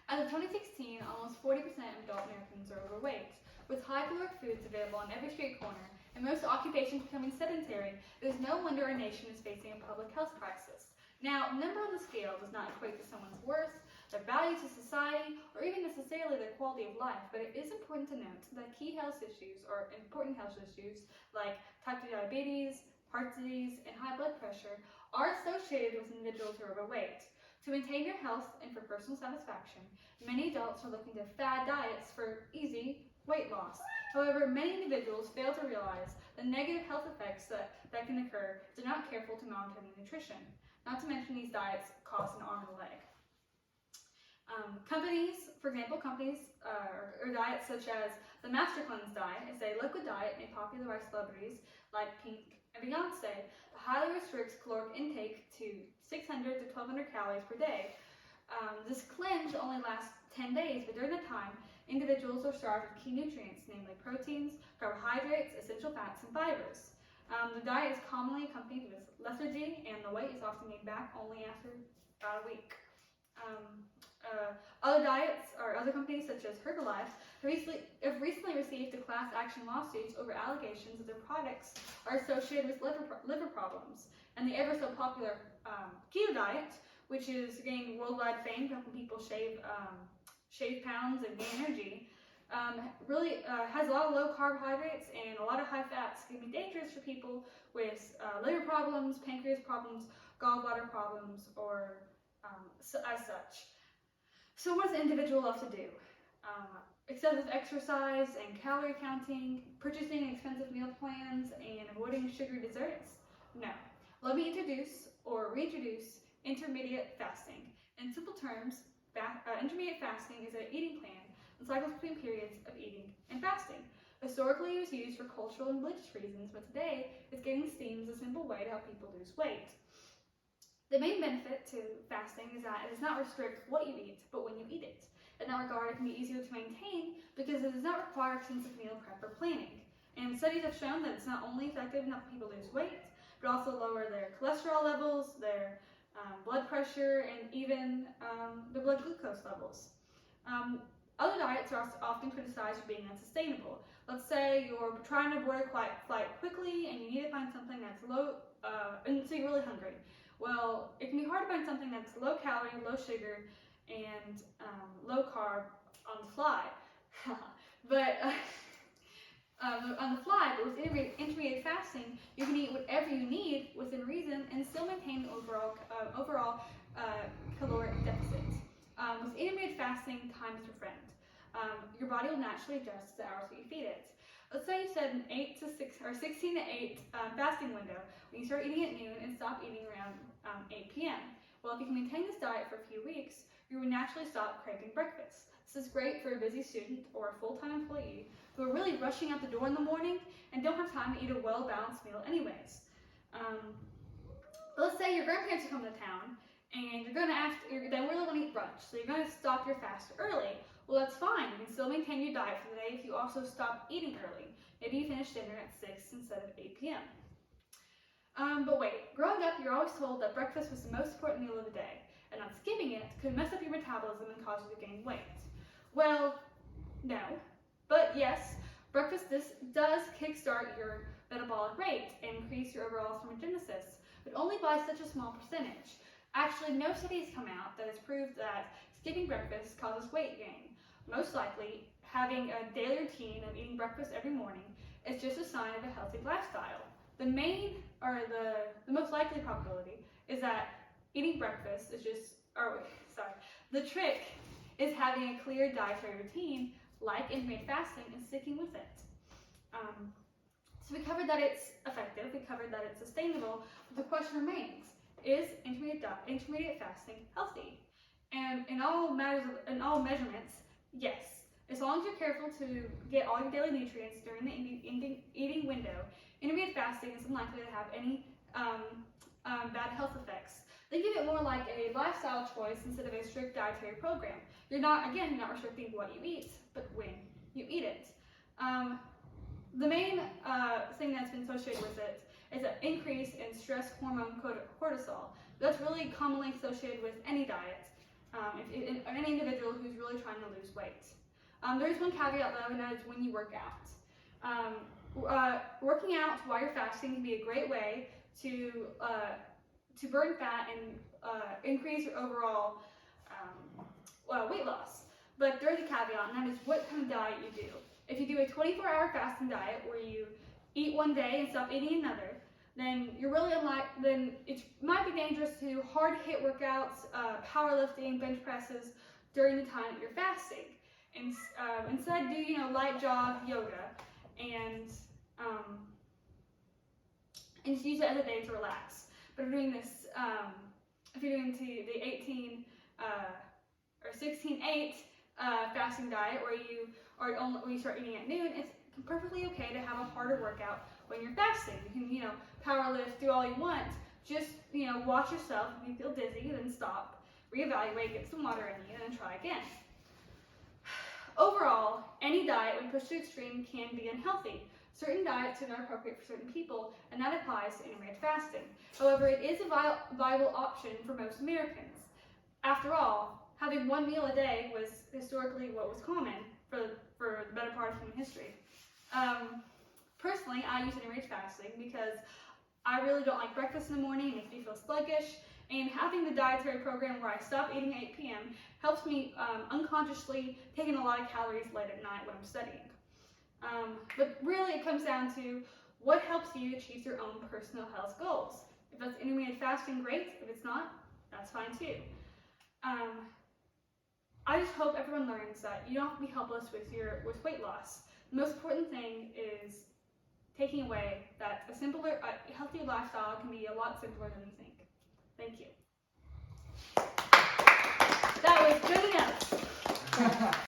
As of 2016, almost 40% of adult Americans are overweight. With high-caloric foods available on every street corner and most occupations becoming sedentary, it is no wonder our nation is facing a public health crisis. Now, the number on the scale does not equate to someone's worth, their value to society, or even necessarily their quality of life, but it is important to note that key health issues, or important health issues, like type 2 diabetes, heart disease, and high blood pressure, are associated with individuals who are overweight. To maintain your health and for personal satisfaction, many adults are looking to fad diets for easy weight loss. However, many individuals fail to realize the negative health effects that can occur if they're not careful to monitor nutrition. Not to mention these diets cost an arm and a leg. Companies or diets such as the Master Cleanse diet is a liquid diet made popular by celebrities like Pink and Beyonce that highly restricts caloric intake to 600 to 1200 calories per day. This cleanse only lasts 10 days, but during the time, individuals are starved of key nutrients, namely proteins, carbohydrates, essential fats, and fibers. The diet is commonly accompanied with lethargy, and the weight is often gained back only after about a week. Other diets or other companies such as Herbalife have recently received class action lawsuits over allegations that their products are associated with liver problems. And the ever so popular keto diet, which is gaining worldwide fame, helping people shave pounds and gain energy, really has a lot of low carbohydrates and a lot of high fats. It can be dangerous for people with liver problems, pancreas problems, gallbladder problems, or as such. So what does the individual love to do? Excessive exercise and calorie counting, purchasing expensive meal plans, and avoiding sugary desserts? No. Let me introduce or reintroduce intermediate fasting. In simple terms, intermediate fasting is an eating plan that cycles between periods of eating and fasting. Historically, it was used for cultural and religious reasons, but today it's gaining steam as a simple way to help people lose weight. The main benefit to fasting is that it does not restrict what you eat, but when you eat it. In that regard, it can be easier to maintain because it does not require extensive meal prep or planning. And studies have shown that it's not only effective in helping people lose weight, but also lower their cholesterol levels, their blood pressure, and even their blood glucose levels. Other diets are often criticized for being unsustainable. Let's say you're trying to board a flight quickly and you need to find something that's low, and so you're really hungry. Well, it can be hard to find something that's low calorie, low sugar, and low carb on the fly. But with intermediate fasting, you can eat whatever you need within reason and still maintain the overall caloric deficit. With intermediate fasting, time is your friend. Your body will naturally adjust to the hours that you feed it. Let's say you set an 8 to 6 or 16 to 8 fasting window when you start eating at noon and stop eating around 8 p.m. Well, if you can maintain this diet for a few weeks, you will naturally stop craving breakfast. This is great for a busy student or a full-time employee who are really rushing out the door in the morning and don't have time to eat a well-balanced meal anyways. Let's say your grandparents are coming to town and they really want to eat brunch, so you're going to stop your fast early. Well, that's fine. You can still maintain your diet for the day if you also stop eating early. Maybe you finish dinner at 6 instead of 8 p.m. But wait, growing up, you're always told that breakfast was the most important meal of the day, and not skipping it could mess up your metabolism and cause you to gain weight. Well, no. But yes, breakfast does kickstart your metabolic rate and increase your overall thermogenesis, but only by such a small percentage. Actually, no studies come out that has proved that skipping breakfast causes weight gain. Most likely, having a daily routine of eating breakfast every morning is just a sign of a healthy lifestyle. The most likely probability is that eating breakfast is the trick is having a clear dietary routine like intermittent fasting and sticking with it. So we covered that it's effective, we covered that it's sustainable, but the question remains, is intermediate fasting healthy? And in all measurements, yes. As long as you're careful to get all your daily nutrients during the eating window, intermediate fasting is unlikely to have any bad health effects. Think of it more like a lifestyle choice instead of a strict dietary program. You're not restricting what you eat, but when you eat it. The main thing that's been associated with it is an increase in stress hormone cortisol. That's really commonly associated with any diet. Any individual who's really really trying to lose weight. There is one caveat though, and that is when you work out. Working out while you're fasting can be a great way to burn fat and increase your overall weight loss. But there's a caveat, and that is what kind of diet you do. If you do a 24-hour fasting diet where you eat one day and stop eating another, then you're really then it might be dangerous to do hard hit workouts, powerlifting, bench presses during the time that you're fasting. And instead, do light jog, yoga, and just use it as a day to relax. But if you're doing this, if you're doing the 18 or 16-8 fasting diet, where you start eating at noon, it's perfectly okay to have a harder workout when you're fasting. You can power lift, do all you want. Just watch yourself. If you feel dizzy, then stop, reevaluate, get some water in you, and then try again. Overall, any diet when pushed to extreme can be unhealthy. Certain diets are not appropriate for certain people, and that applies to intermittent fasting. However, it is a viable option for most Americans. After all, having one meal a day was historically what was common for the better part of human history. Personally, I use intermittent fasting because I really don't like breakfast in the morning. It makes me feel sluggish. And having the dietary program where I stop eating at 8 p.m. helps me unconsciously take in a lot of calories late at night when I'm studying. But really it comes down to what helps you achieve your own personal health goals. If that's intermittent fasting, great. If it's not, that's fine too. I just hope everyone learns that you don't have to be helpless with weight loss. The most important thing is taking away that a healthy lifestyle can be a lot simpler than you think. Thank you. That was good enough.